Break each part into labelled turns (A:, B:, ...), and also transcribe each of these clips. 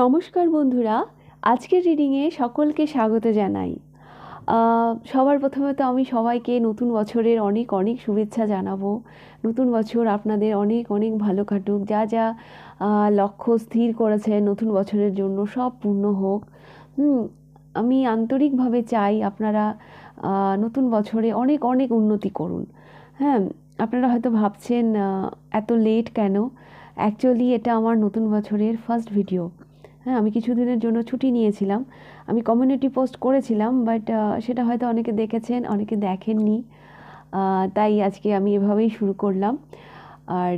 A: নমস্কার বন্ধুরা, আজকের রিডিংয়ে সকলকে স্বাগত জানাই। সবার প্রথমে তো আমি সবাইকে নতুন বছরের অনেক অনেক শুভেচ্ছা জানাবো। নতুন বছর আপনাদের অনেক অনেক ভালো কাটুক। যা যা লক্ষ্য স্থির করেছেন নতুন বছরের জন্য সব পূর্ণ হোক। আমি আন্তরিকভাবে চাই আপনারা নতুন বছরে অনেক অনেক উন্নতি করুন। হ্যাঁ, আপনারা হয়তো ভাবছেন এত লেট কেন। অ্যাকচুয়ালি এটা আমার নতুন বছরের ফার্স্ট ভিডিও। হ্যাঁ, আমি কিছুদিনের জন্য ছুটি নিয়েছিলাম। আমি কমিউনিটি পোস্ট করেছিলাম, বাট সেটা হয়তো অনেকে দেখেছেন, অনেকে দেখেননি। তাই আজকে আমি এভাবেই শুরু করলাম। আর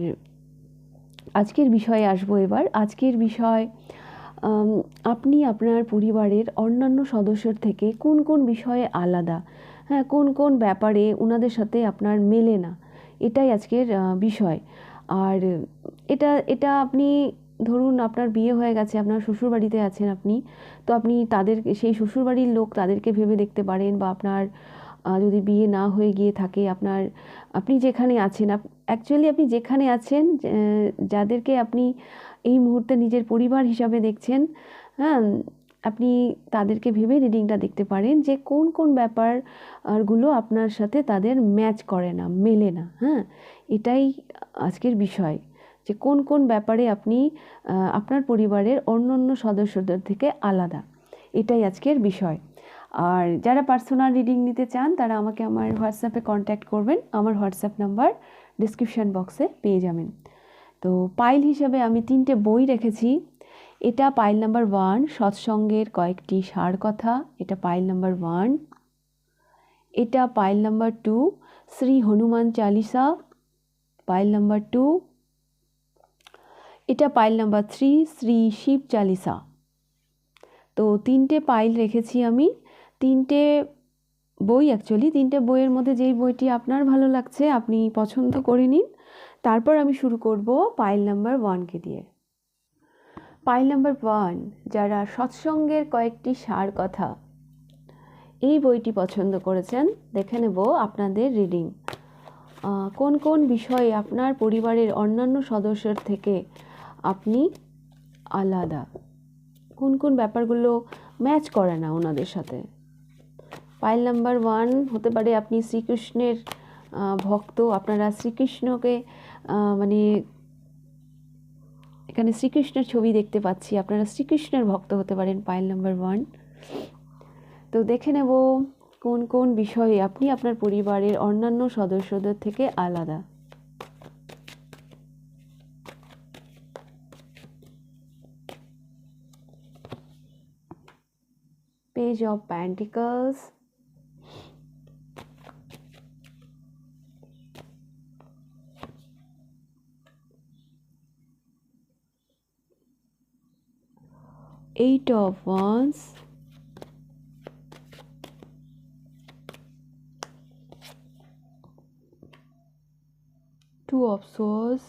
A: আজকের বিষয়ে আসবো এবার। আজকের বিষয়, আপনি আপনার পরিবারের অন্যান্য সদস্যর থেকে কোন কোন বিষয়ে আলাদা। হ্যাঁ, কোন কোন ব্যাপারে ওনাদের সাথে আপনার মেলে না, এটাই আজকের বিষয়। আর এটা এটা আপনি ধরুন আপনার বিয়ে হয়ে গেছে, আপনার শ্বশুরবাড়িতে আছেন আপনি, তো আপনি তাদের সেই শ্বশুরবাড়ির লোক তাদেরকে ভেবে দেখতে পারেন, বা আপনার যদি বিয়ে না হয়ে গিয়ে থাকে আপনি যেখানে আছেন, অ্যাকচুয়ালি আপনি যেখানে আছেন, যাদেরকে আপনি এই মুহূর্তে নিজের পরিবার হিসাবে দেখছেন, হ্যাঁ, আপনি তাদেরকে ভেবে রিডিংটা দেখতে পারেন যে কোন কোন ব্যাপারগুলো আপনার সাথে তাদের ম্যাচ করে না, মেলে না। হ্যাঁ, এটাই আজকের বিষয়, যে কোন কোন ব্যাপারে আপনি আপনার পরিবারের অন্য অন্য সদস্যদের থেকে আলাদা, এটাই আজকের বিষয়। আর যারা পার্সোনাল রিডিং নিতে চান তারা আমাকে আমার হোয়াটসঅ্যাপে কন্ট্যাক্ট করবেন। আমার হোয়াটসঅ্যাপ নাম্বার ডিসক্রিপশান বক্সে পেয়ে যাবেন। তো পাইল হিসাবে আমি 3টে বই রেখেছি। এটা পাইল নাম্বার 1, সৎসঙ্গের কয়েকটি সার কথা, এটা পাইল নাম্বার 1। এটা pile number 2, Shri Hanuman Chalisa, pile number 2। এটা পাইল নাম্বার 3, শ্রী শিব চালিসা। তো 3টে পাইল রেখেছি আমি। 3টে বই, অ্যাকচুয়ালি 3টে বইয়ের মধ্যে যেই বইটি আপনার ভালো লাগছে আপনি পছন্দ করে নিন। তারপর আমি শুরু করব পাইল নাম্বার 1কে দিয়ে। পাইল নাম্বার 1, যারা সৎসঙ্গের কয়েকটি সার কথা, এই বইটি পছন্দ করেছেন, দেখে নেব আপনাদের রিডিং। কোন কোন বিষয়ে আপনার পরিবারের অন্যান্য সদস্যের থেকে আপনি আলাদা, কোন কোন ব্যাপারগুলো ম্যাচ করে না ওনাদের সাথে। পাইল নাম্বার 1 হতে পারে আপনি শ্রীকৃষ্ণের ভক্ত, আপনারা শ্রীকৃষ্ণকে মানে এখানে শ্রীকৃষ্ণের ছবি দেখতে পাচ্ছি, আপনারা শ্রীকৃষ্ণের ভক্ত হতে পারেন, পাইল নাম্বার 1। তো দেখে নেব কোন কোন বিষয়ে আপনি আপনার পরিবারের অন্যান্য সদস্যদের থেকে আলাদা। Page of pentacles, Eight of Wands, Two of Swords,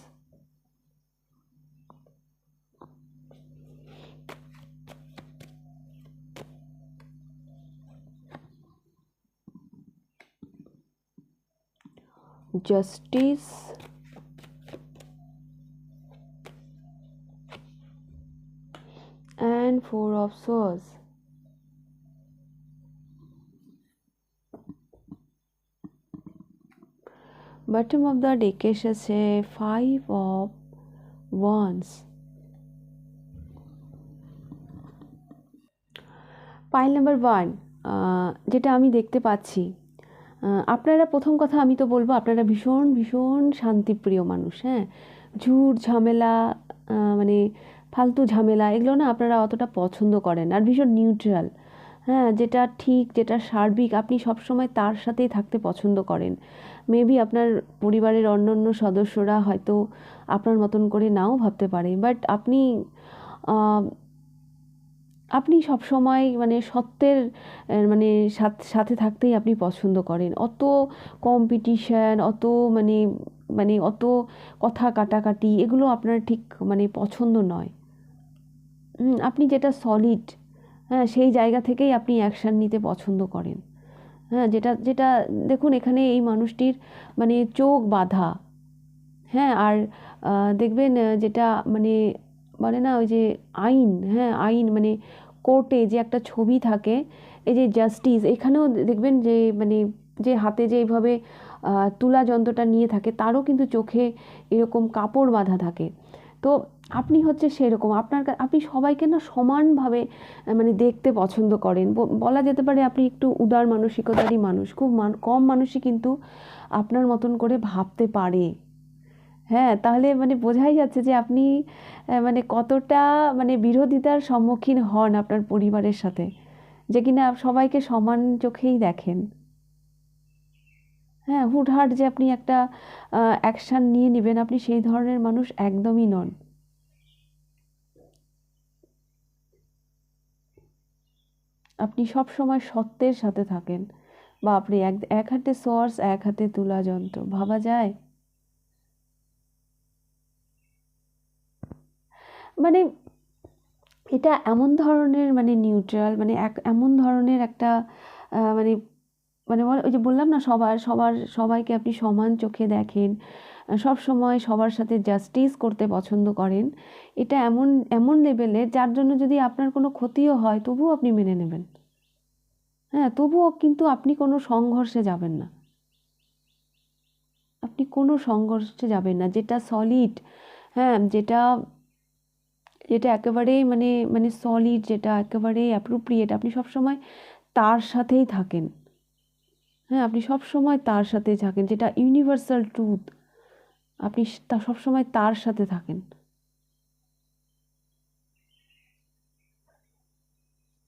A: Justice, and Four of Swords. Bottom of the deck এসেছে Five of Wands. Pile number 1, যেটা আমি দেখতে পাচ্ছি, আপনারা, প্রথম কথা আমি তো বলবো আপনারা ভীষণ ভীষণ শান্তিপ্রিয় মানুষ। হ্যাঁ, ঝুট ঝামেলা, মানে ফালতু ঝামেলা, এগুলো না আপনারা অতটা পছন্দ করেন, আর ভীষণ নিউট্রাল। হ্যাঁ, যেটা ঠিক, যেটা সার্বিক, আপনি সবসময় তার সাথেই থাকতে পছন্দ করেন। মেবি আপনার পরিবারের অন্য অন্য সদস্যরা হয়তো আপনার মতন করে নাও ভাবতে পারে, বাট আপনি সবসময় মানে সত্যের মানে সাথে থাকতেই আপনি পছন্দ করেন। অত কম্পিটিশান, অত মানে মানে অত কথা কাটাকাটি, এগুলো আপনার ঠিক মানে পছন্দ নয়। আপনি যেটা সলিড, হ্যাঁ, সেই জায়গা থেকেই আপনি অ্যাকশান নিতে পছন্দ করেন। হ্যাঁ, যেটা যেটা দেখুন এখানে এই মানুষটির মানে চোখ বাঁধা। হ্যাঁ, আর দেখবেন যেটা মানে বলে না ওই যে আইন, হ্যাঁ আইন মানে কোর্টে যে একটা ছবি থাকে, এই যে জাস্টিস, এখানেও দেখবেন যে মানে যে হাতে যে এইভাবে তুলা যন্ত্রটা নিয়ে থাকে তারও কিন্তু চোখে এরকম কাপড় বাঁধা থাকে। তো আপনি হচ্ছে সেরকম, আপনি সবাইকে না সমানভাবে মানে দেখতে পছন্দ করেন, বলা যেতে পারে আপনি একটু উদার মানসিকতারই মানুষ, খুব কম মানুষই কিন্তু আপনার মতন করে ভাবতে পারে। হ্যাঁ, তাহলে মানে বোঝাই যাচ্ছে যে আপনি মানে কতটা মানে বিরোধিতার সম্মুখীন হন আপনার পরিবারের সাথে, যে কিনা সবাইকে সমান চোখেই দেখেন। হ্যাঁ, হুটহাট যে আপনি একটা অ্যাকশান নিয়ে নেবেন, আপনি সেই ধরনের মানুষ একদমই নন। আপনি সব সময় সত্যের সাথে থাকেন। বা আপনি এক এক হাতে সোর্স, এক হাতে তুলা যন্ত্র, ভাবা যায়? মানে এটা এমন ধরনের মানে নিউট্রাল, মানে এমন ধরনের একটা মানে মানে ওই যে বললাম না, সবাইকে আপনি সমান চোখে দেখেন, সব সময় সবার সাথে জাস্টিস করতে পছন্দ করেন। এটা এমন এমন লেভেলের, যার জন্য যদি আপনার কোনো ক্ষতিও হয় তবুও আপনি মেনে নেবেন। হ্যাঁ, তবুও কিন্তু আপনি কোনো সংঘর্ষে যাবেন না। আপনি কোনো সংঘর্ষে যাবেন না, যেটা সলিড, হ্যাঁ যেটা যেটা একেবারেই মানে মানে সলিড, যেটা একেবারেই অ্যাপ্রোপ্রিয়েট, আপনি সবসময় তার সাথেই থাকেন। হ্যাঁ, আপনি সবসময় তার সাথেই থাকেন, যেটা ইউনিভার্সাল ট্রুথ, আপনি তা সবসময় তার সাথে থাকেন।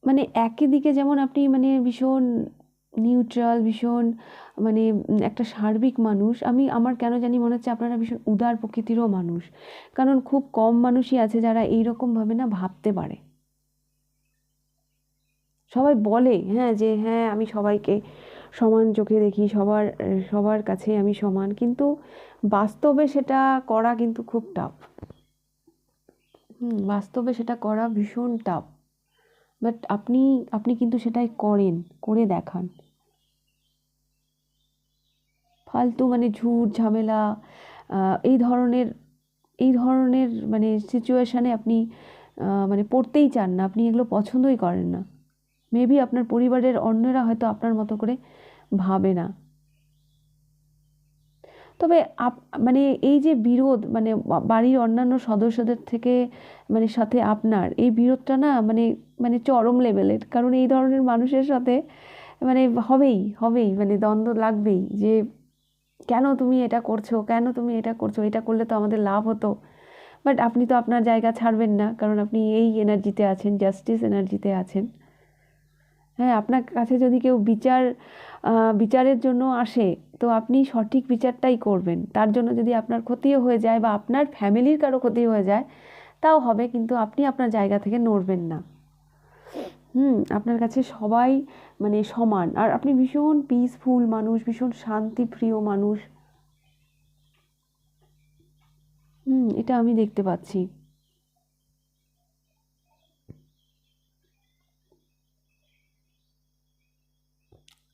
A: মানে একই দিকে যেমন আপনি মানে ভীষণ নিউট্রাল, ভীষণ মানে একটা সার্বিক মানুষ, আমার কেন জানি মনে হচ্ছে আপনারা ভীষণ উদার প্রকৃতিরও মানুষ। কারণ খুব কম মানুষই আছে যারা এইরকমভাবে না ভাবতে পারে। সবাই বলে হ্যাঁ যে হ্যাঁ আমি সবাইকে সমান চোখে দেখি, সবার কাছে আমি সমান, কিন্তু বাস্তবে সেটা করা কিন্তু খুব টাফ। বাস্তবে সেটা করা ভীষণ টাফ। বাট আপনি আপনি কিন্তু সেটাই করেন, করে দেখান। ফালতু মানে ঝুট ঝামেলা এই ধরনের মানে সিচুয়েশানে আপনি মানে পড়তেই চান না, আপনি এগুলো পছন্দই করেন না। মেবি আপনার পরিবারের অন্যরা হয়তো আপনার মতো করে ভাবে না। তবে মানে এই যে বিরোধ, মানে বাড়ির অন্যান্য সদস্যদের থেকে মানে সাথে আপনার এই বিরোধটা না মানে মানে চরম লেভেলের, কারণ এই ধরনের মানুষের সাথে মানে হবেই মানে দ্বন্দ্ব লাগবেই, যে কেন তুমি এটা করছো, কেন তুমি এটা করছো, এটা করলে তো আমাদের লাভ হতো। বাট আপনি তো আপনার জায়গা ছাড়বেন না, কারণ আপনি এই এনার্জিতে আছেন, জাস্টিস এনার্জিতে আছেন। হ্যাঁ, আপনার কাছে যদি কেউ বিচারের জন্য আসে, তো আপনি সঠিক বিচারটাই করবেন। তার জন্য যদি আপনার ক্ষতিও হয়ে যায় বা আপনার ফ্যামিলির কারো ক্ষতি হয়ে যায় তাও হবে, কিন্তু আপনি আপনার জায়গা থেকে নড়বেন না। আপনার কাছে সবাই মানে সমান, আর আপনি ভীষণ পিসফুল মানুষ, ভীষণ শান্তিপ্রিয় মানুষ। এটা আমি দেখতে পাচ্ছি।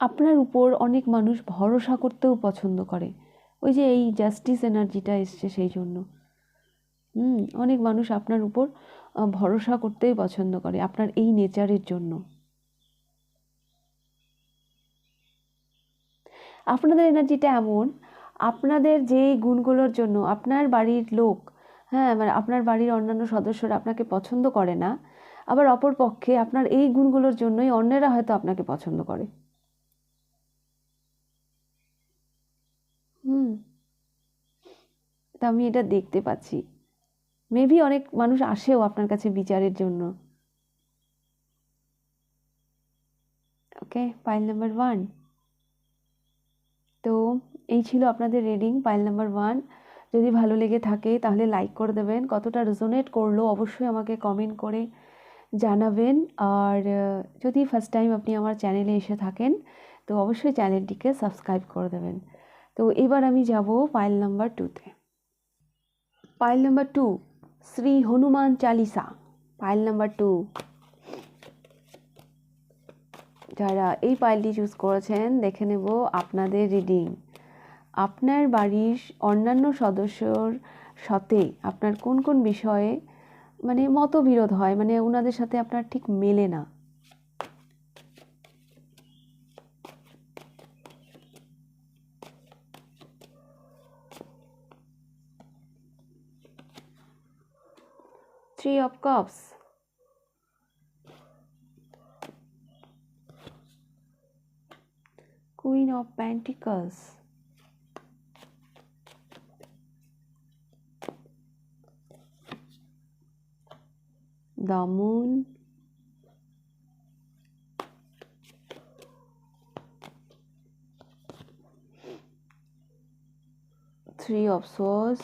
A: আপনার উপর অনেক মানুষ ভরসা করতেও পছন্দ করে, ওই যে এই জাস্টিস এনার্জিটা এসছে সেই জন্য। অনেক মানুষ আপনার উপর ভরসা করতেই পছন্দ করে আপনার এই নেচারের জন্য। আপনাদের এনার্জিটা এমন, আপনাদের যে গুণগুলোর জন্য আপনার বাড়ির লোক, হ্যাঁ মানে আপনার বাড়ির অন্যান্য সদস্যরা আপনাকে পছন্দ করে না, আবার অপর পক্ষে আপনার এই গুণগুলোর জন্যই অন্যেরা হয়তো আপনাকে পছন্দ করে। হুম তা আমি এটা দেখতে পাচ্ছি। মেবি অনেক মানুষ আসেও আপনার কাছে বিচারের জন্য। ওকে, পাইল নাম্বার 1। তো এই ছিল আপনাদের রিডিং, পাইল নাম্বার 1। যদি ভালো লেগে থাকে তাহলে লাইক করে দেবেন, কতটা রেজোনেট করলো অবশ্যই আমাকে কমেন্ট করে জানাবেন। আর যদি ফার্স্ট টাইম আপনি আমার চ্যানেলে এসে থাকেন তো অবশ্যই চ্যানেলটিকে সাবস্ক্রাইব করে দেবেন। তো এবার আমি যাব পাইল নাম্বার 2তে। Pile number 2, Shri Hanuman Chalisa. Pile number 2, যারা এই পাইলটি চুজ করেছেন দেখে নেব আপনাদের রিডিং। আপনার বাড়ির অন্যান্য সদস্যর সাথে আপনার কোন কোন বিষয়ে মানে মতবিরোধ হয়, মানে ওনাদের সাথে আপনার ঠিক মেলে না। Three of Cups, Queen of Pentacles, the Moon, Three of Swords,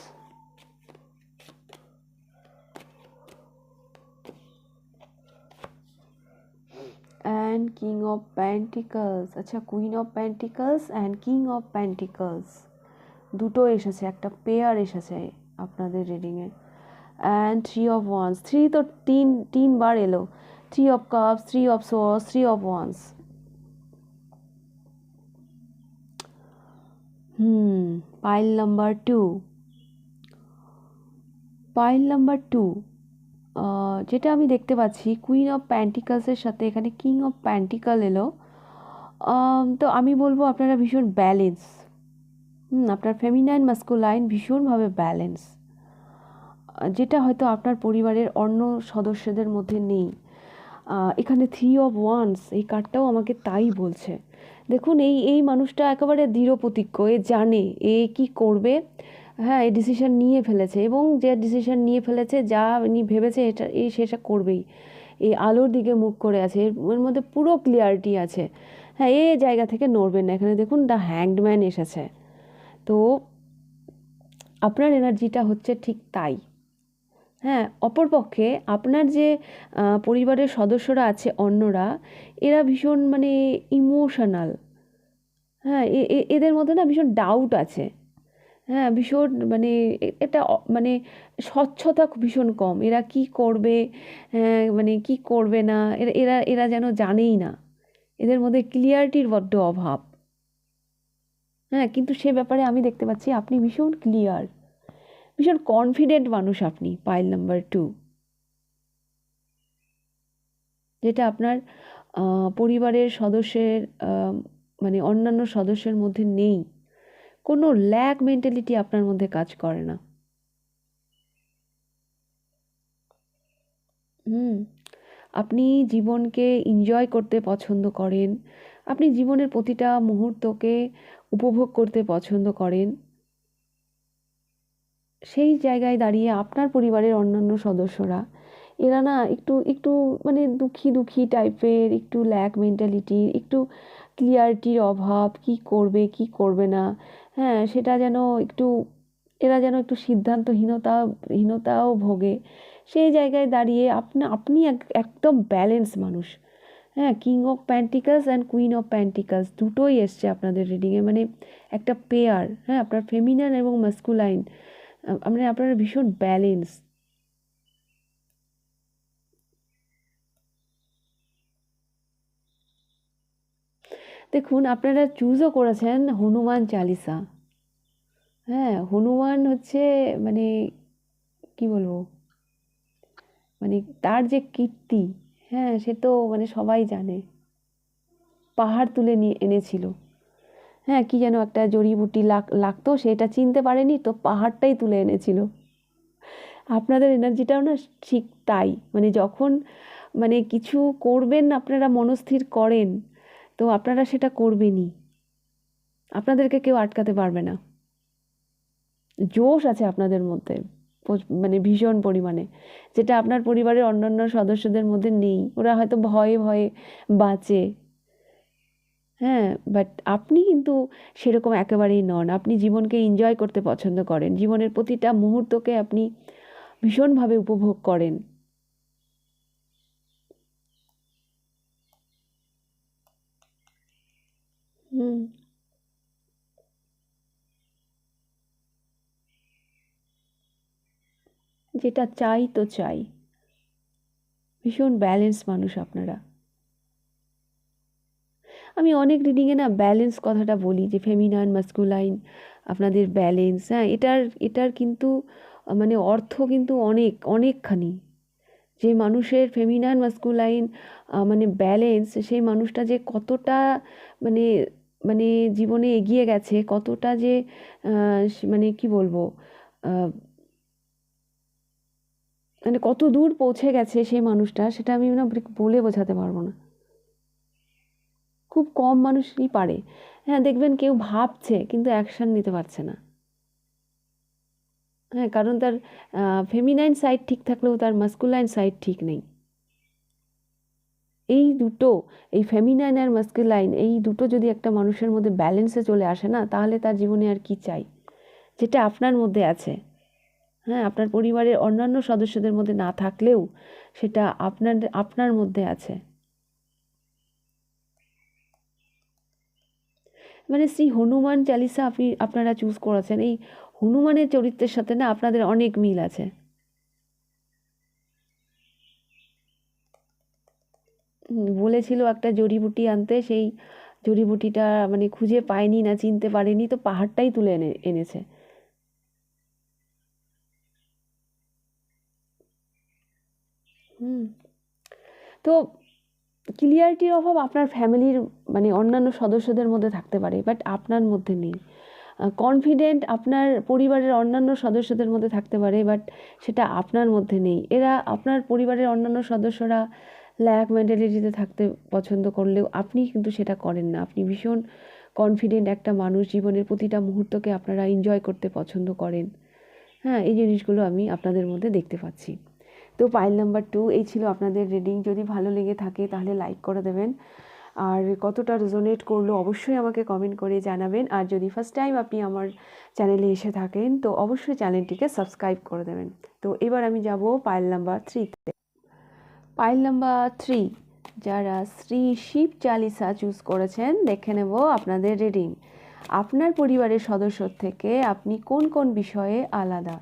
A: and King of Pentacles। আচ্ছা, Queen of Pentacles and King of Pentacles দুটো এসেছে, একটা পেয়ার এসেছে আপনাদের রিডিংয়ে। And three of wands, three তো তিনবার এলো। Three of cups, three of swords, three of wands. Pile number two, pile number two যেটা আমি দেখতে পাচ্ছি, কুইন অফ প্যান্টিকালসের সাথে এখানে কিং অফ প্যান্টিকাল এলো। তো আমি বলবো আপনারা ভীষণ ব্যালেন্স, আপনার ফেমিনাইন মাস্কুলাইন ভীষণভাবে ব্যালেন্স, যেটা হয়তো আপনার পরিবারের অন্য সদস্যদের মধ্যে নেই। এখানে থ্রি অফ ওয়ান্স এই কার্ডটাও আমাকে তাই বলছে। দেখুন, এই মানুষটা একেবারে দৃঢ় প্রতিজ্ঞ, এ জানে এ কি করবে। হ্যাঁ, এই ডিসিশন নিয়ে ফেলেছে, এবং যে ডিসিশন নিয়ে ফেলেছে, যা উনি ভেবেছে এটা সেটা করবেই। এই আলোর দিকে মুখ করে আছে, এর মধ্যে পুরো ক্লিয়ারিটি আছে। হ্যাঁ, এই জায়গা থেকে নড়বেন না। এখানে দেখুন দ্য হ্যাংডম্যান এসেছে। তো আপনার এনার্জিটা হচ্ছে ঠিক তাই। হ্যাঁ, অপরপক্ষে আপনার যে পরিবারের সদস্যরা আছে অন্যরা, এরা ভীষণ মানে ইমোশনাল। হ্যাঁ, এদের মধ্যে না ভীষণ ডাউট আছে। হ্যাঁ, ভীষণ মানে এটা মানে স্বচ্ছতা ভীষণ কম। এরা কি করবে, হ্যাঁ মানে কি করবে না, এরা এরা এরা যেন জানেই না। এদের মধ্যে ক্লিয়ারিটির বড্ড অভাব। হ্যাঁ, কিন্তু সে ব্যাপারে আমি দেখতে পাচ্ছি আপনি ভীষণ ক্লিয়ার, ভীষণ কনফিডেন্ট মানুষ আপনি। পাইল নাম্বার টু, যেটা আপনার পরিবারের সদস্যের মানে অন্যান্য সদস্যের মধ্যে নেই। কোনো ল্যাক মেন্টালিটি আপনার মধ্যে কাজ করে না। আপনি জীবনকে এনজয় করতে পছন্দ করেন, আপনি জীবনের প্রতিটা মুহূর্তকে উপভোগ করতে পছন্দ করেন। সেই জায়গায় দাঁড়িয়ে আপনার পরিবারের অন্যান্য সদস্যরা, এরা না একটু একটু মানে দুঃখী টাইপের, একটু ল্যাক মেন্টালিটি, একটু ক্লিয়ারিটির অভাব, কি করবে কি করবে না, হ্যাঁ সেটা যেন একটু, এরা যেন একটু হীনতাও ভোগে। সেই জায়গায় দাঁড়িয়ে আপনি একদম ব্যালেন্স মানুষ। হ্যাঁ, king of প্যান্টিকালস and queen of প্যান্টিকালস দুটোই এসছে আপনাদের রিডিংয়ে, মানে একটা পেয়ার। হ্যাঁ, আপনার ফেমিনাইন এবং মাস্কুলাইন, মানে আপনারা ভীষণ ব্যালেন্স। দেখুন, আপনারা চুজও করেছেন হনুমান চালিসা। হ্যাঁ, হনুমান হচ্ছে মানে কি বলবো, মানে তার যে কীর্তি, হ্যাঁ সে তো মানে সবাই জানে। পাহাড় তুলে নিয়ে এনেছিল। হ্যাঁ, কি যেন একটা জড়িবুটি লাগতো, সেটা চিনতে পারেনি তো পাহাড়টাই তুলে এনেছিল। আপনাদের এনার্জিটাও না ঠিক তাই, মানে যখন মানে কিছু করবেন আপনারা মনস্থির করেন, তো আপনারা সেটা করবেনই, আপনাদেরকে কেউ আটকাতে পারবে না। জোশ আছে আপনাদের মধ্যে মানে ভীষণ পরিমাণে, যেটা আপনার পরিবারের অন্যান্য সদস্যদের মধ্যে নেই। ওরা হয়তো ভয়ে ভয়ে বাঁচে। হ্যাঁ, বাট আপনি কিন্তু সেরকম একেবারেই নন। আপনি জীবনকে এনজয় করতে পছন্দ করেন, জীবনের প্রতিটা মুহূর্তকে আপনি ভীষণভাবে উপভোগ করেন। হুম, যেটা চাই তো চাই। ভীষণ ব্যালেন্স মানুষ আপনারা। আমি অনেক রিডিংয়ে না ব্যালেন্স কথাটা বলি, যে ফেমিনাইন মাস্কুলাইন আপনাদের ব্যালেন্স। হ্যাঁ, এটার এটার কিন্তু মানে অর্থ কিন্তু অনেকখানি। যে মানুষের ফেমিনাইন মাস্কুলাইন মানে ব্যালেন্স, সেই মানুষটা যে কতটা মানে মানে জীবনে এগিয়ে গেছে, কতটা যে মানে কি বলবো, মানে কত দূর পৌঁছে গেছে সেই মানুষটা, সেটা আমি না বলে বোঝাতে পারবো না। খুব কম মানুষই পারে। হ্যাঁ, দেখবেন কেউ ভাবছে কিন্তু অ্যাকশন নিতে পারছে না। হ্যাঁ, কারণ তার ফেমিনাইন সাইড ঠিক থাকলেও তার মাস্কুলাইন সাইড ঠিক নেই। এই দুটো, এই ফেমিনাইন আর মাস্কুলাইন, এই দুটো যদি একটা মানুষের মধ্যে ব্যালেন্সে চলে আসে না, তাহলে তার জীবনে আর কি চাই, যেটা আপনার মধ্যে আছে। হ্যাঁ, আপনার পরিবারের অন্যান্য সদস্যদের মধ্যে না থাকলেও সেটা আপনার মধ্যে আছে। মানে শ্রী হনুমান চালিসা আপনারা চুজ করেছেন, এই হনুমানের চরিত্রের সাথে না আপনাদের অনেক মিল আছে। বলেছিল একটা জড়িবুটি আনতে, সেই জড়িবুটিটা মানে খুঁজে পায়নি, না চিনতে পারেনি, তো পাহাড়টাই তুলে এনেছে। তো ক্লিয়ারিটির অভাব আপনার ফ্যামিলির মানে অন্যান্য সদস্যদের মধ্যে থাকতে পারে, বাট আপনার মধ্যে নেই। কনফিডেন্ট আপনার পরিবারের অন্যান্য সদস্যদের মধ্যে থাকতে পারে, বাট সেটা আপনার মধ্যে নেই। এরা আপনার পরিবারের অন্যান্য সদস্যরা ল্যাক মেন্টালিটিতে থাকতে পছন্দ করলেও আপনি কিন্তু সেটা করেন না। আপনি ভীষণ কনফিডেন্ট একটা মানুষ, জীবনের প্রতিটা মুহূর্তকে আপনারা এনজয় করতে পছন্দ করেন। হ্যাঁ, এই জিনিসগুলো আমি আপনাদের মধ্যে দেখতে পাচ্ছি। তো পাইল নাম্বার 2 এই ছিল আপনাদের রিডিং। যদি ভালো লেগে থাকে তাহলে লাইক করে দেবেন, আর কতটা রেজোনেট করলো অবশ্যই আমাকে কমেন্ট করে জানাবেন। আর যদি ফার্স্ট টাইম আপনি আমার চ্যানেলে এসে থাকেন তো অবশ্যই চ্যানেলটিকে সাবস্ক্রাইব করে দেবেন। তো এবার আমি যাব পাইল নাম্বার 3তে। পাইল নাম্বার 3, যারা শ্রী শিব চালিসা চুজ করেছেন, দেখে নেব আপনাদের রিডিং। আপনার পরিবারের সদস্য থেকে আপনি কোন কোন বিষয়ে আলাদা?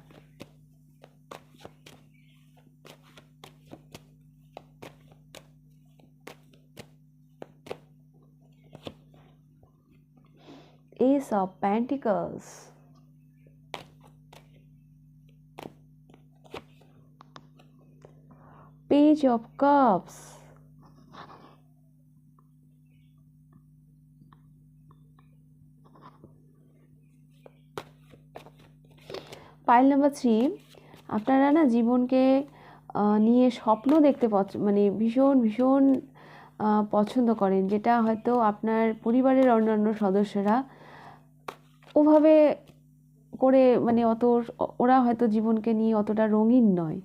A: Ace of Pentacles, Page of Cups, pile number 3, আপনারা না জীবনকে নিয়ে স্বপ্ন দেখতে মানে ভীষণ ভীষণ পছন্দ করেন, যেটা হয়তো আপনার পরিবারের অন্যান্য সদস্যরা ওভাবে করে মানে ওরা হয়তো জীবনকে নিয়ে অতটা রঙিন নয়।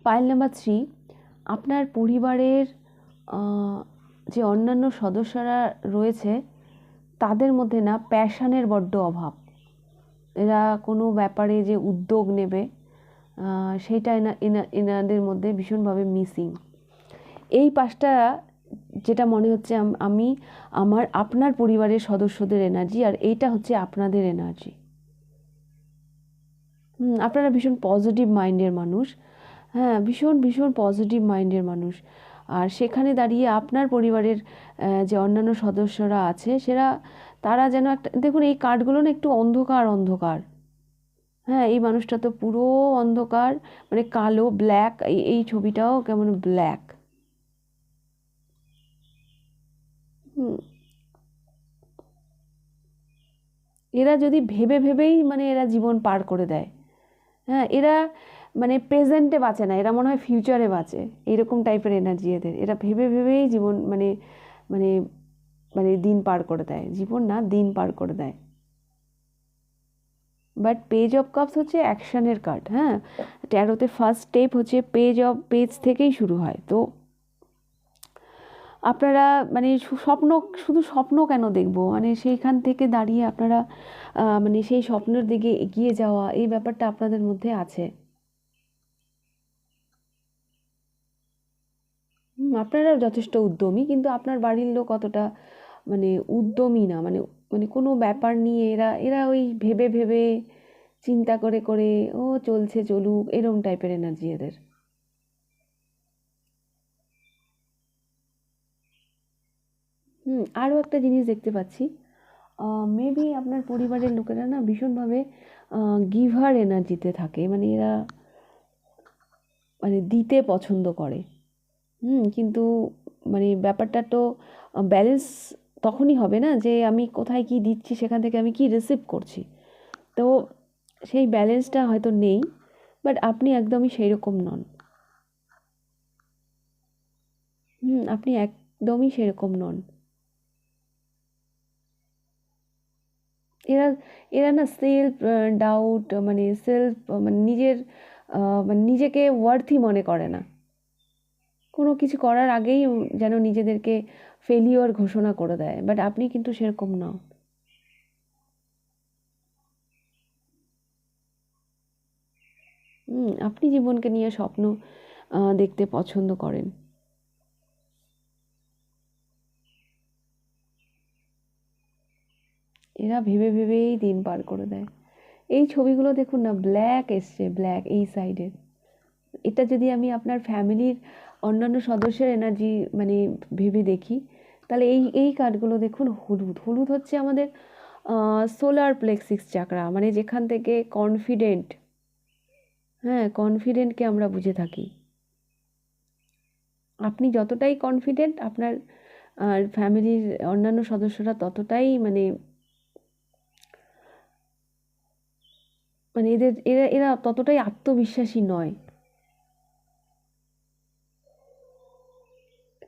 A: পাইল নাম্বার 3, আপনার পরিবারের যে অন্যান্য সদস্যরা রয়েছে তাদের মধ্যে না প্যাশনের বড্ড অভাব। এরা কোনো ব্যাপারে যে উদ্যোগ নেবে সেইটা এনাদের মধ্যে ভীষণভাবে মিসিং। এই পাশটা যেটা মনে হচ্ছে আপনার পরিবারের সদস্যদের এনার্জি, আর এইটা হচ্ছে আপনাদের এনার্জি। আপনারা ভীষণ পজিটিভ মাইন্ডের মানুষ। হ্যাঁ, ভীষণ ভীষণ পজিটিভ মাইন্ডের মানুষ। আর সেখানে দাঁড়িয়ে আপনার পরিবারের যে অন্যান্য সদস্যরা আছে তারা যেন একটা, দেখুন এই কার্ডগুলো না একটু অন্ধকার অন্ধকার। হ্যাঁ, এই মানুষটা তো পুরো অন্ধকার, মানে কালো, ব্ল্যাক। এই ছবিটাও কেমন ব্ল্যাক। এরা যদি ভেবে ভেবেই মানে এরা জীবন পার করে দেয়। হ্যাঁ, এরা মানে প্রেজেন্টে বাঁচে না, এরা মনে হয় ফিউচারে বাঁচে, এইরকম টাইপের এনার্জি এদের। এরা ভেবে ভেবেই জীবন মানে মানে মানে দিন পার করে দেয়, জীবন না দিন পার করে দেয়। বাট পেজ অফ কাপস হচ্ছে অ্যাকশনের কার্ড। হ্যাঁ, ট্যারোতে ফার্স্ট স্টেপ হচ্ছে পেজ থেকেই শুরু হয়। তো আপনারা মানে স্বপ্ন, শুধু স্বপ্ন কেন দেখবো, মানে সেইখান থেকে দাঁড়িয়ে আপনারা মানে সেই স্বপ্নের দিকে এগিয়ে যাওয়া, এই ব্যাপারটা আপনাদের মধ্যে আছে। আপনারা যথেষ্ট উদ্যমী, কিন্তু আপনার বাড়ির লোক অতটা মানে উদ্যমী না, মানে মানে কোনো ব্যাপার নিয়ে এরা এরা ওই ভেবে ভেবে চিন্তা করে করে ও চলছে চলুক, এরম টাইপের এনার্জি এদের। আরও একটা জিনিস দেখতে পাচ্ছি, মেবি আপনার পরিবারের লোকেরা না ভীষণভাবে গিভার এনার্জিতে থাকে, মানে এরা মানে দিতে পছন্দ করে। কিন্তু মানে ব্যাপারটা তো ব্যালেন্স তখনই হবে না যে আমি কোথায় কি দিচ্ছি, সেখান থেকে আমি কি রিসিভ করছি। তো সেই ব্যালেন্সটা হয়তো নেই, বাট আপনি একদমই সেই রকম নন। আপনি একদমই সেরকম নন। এরা এরা না সেলফ ডাউট, মানে সেলফ মানে নিজের মানে নিজেকে ওয়ার্থি মনে করে না। কোনো কিছু করার আগেই যেন নিজেদেরকে ফেলিওর ঘোষণা করে দেয়, বাট আপনি কিন্তু সেরকম নন। আপনি জীবনকে নিয়ে স্বপ্ন দেখতে পছন্দ করেন। এরা ভেবে ভেবেই দিন পার করে দেয়। এই ছবিগুলো দেখুন না, ব্ল্যাক এসছে, ব্ল্যাক এই সাইডে। এটা যদি আমি আপনার ফ্যামিলির অন্যান্য সদস্যের এনার্জি মানে ভেবে দেখি, তাহলে এই এই কার্ডগুলো দেখুন, হলুদ হলুদ হচ্ছে আমাদের সোলার প্লেক্সিস চাকরা, মানে যেখান থেকে কনফিডেন্ট, হ্যাঁ কনফিডেন্টকে আমরা বুঝে থাকি। আপনি যতটাই কনফিডেন্ট, আপনার ফ্যামিলির অন্যান্য সদস্যরা ততটাই মানে মানে এদের এরা এরা ততটাই আত্মবিশ্বাসী নয়।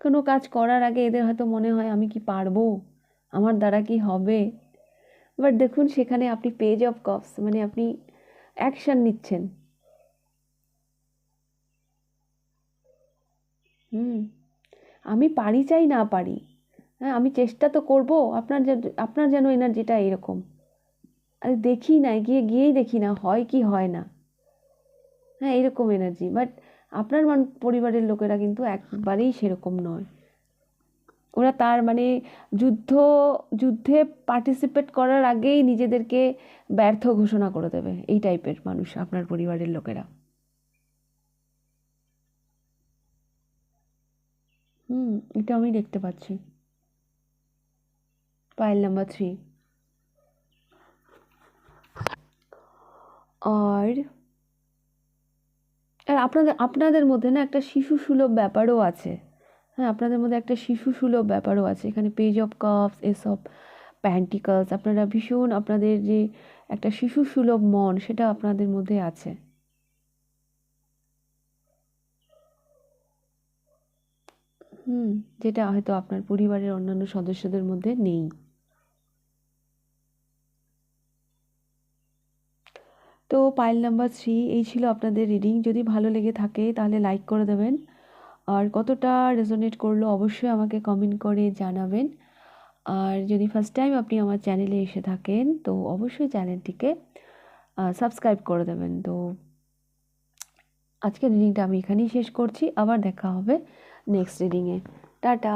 A: কোনো কাজ করার আগে এদের হয়তো মনে হয় আমি কি পারবো, আমার দ্বারা কি হবে। বাট দেখুন সেখানে আপনি পেজ অফ কাপস, মানে আপনি অ্যাকশন নিচ্ছেন। হুম আমি পারি চাই না পারি, হ্যাঁ আমি চেষ্টা তো করব। আপনার যেন এনার্জিটা এরকম, আরে দেখি না, গিয়েই দেখি না হয় কি হয় না, হ্যাঁ এরকম এনার্জি। বাট আপনার পরিবারের লোকেরা কিন্তু একবারেই সেরকম নয়। ওরা তার মানে যুদ্ধ যুদ্ধে পার্টিসিপেট করার আগেই নিজেদেরকে ব্যর্থ ঘোষণা করে দেবে, এই টাইপের মানুষ আপনার পরিবারের লোকেরা। হুম এটা আমি দেখতে পাচ্ছি। Pile number 3। আর আর আপনাদের আপনাদের মধ্যে না একটা শিশু সুলভ ব্যাপারও আছে। হ্যাঁ আপনাদের মধ্যে একটা শিশু সুলভ ব্যাপারও আছে, এখানে পেজ অফ কাপস, এসব প্যান্টিকলস, আপনারা ভীষণ আপনাদের যে একটা শিশু সুলভ মন, সেটা আপনাদের মধ্যে আছে। যেটা হয়তো আপনার পরিবারের অন্যান্য সদস্যদের মধ্যে নেই। তো পাইল নাম্বার 3 এই ছিল আপনাদের রিডিং। যদি ভালো লেগে থাকে তাহলে লাইক করে দেবেন, আর কতটা রেজোনেট করলো অবশ্যই আমাকে কমেন্ট করে জানাবেন। আর যদি ফার্স্ট টাইম আপনি আমার চ্যানেলে এসে থাকেন তো অবশ্যই চ্যানেলটিকে সাবস্ক্রাইব করে দেবেন। তো আজকের রিডিংটা আমি এখানেই শেষ করছি, আবার দেখা হবে নেক্সট রিডিংয়ে। টাটা।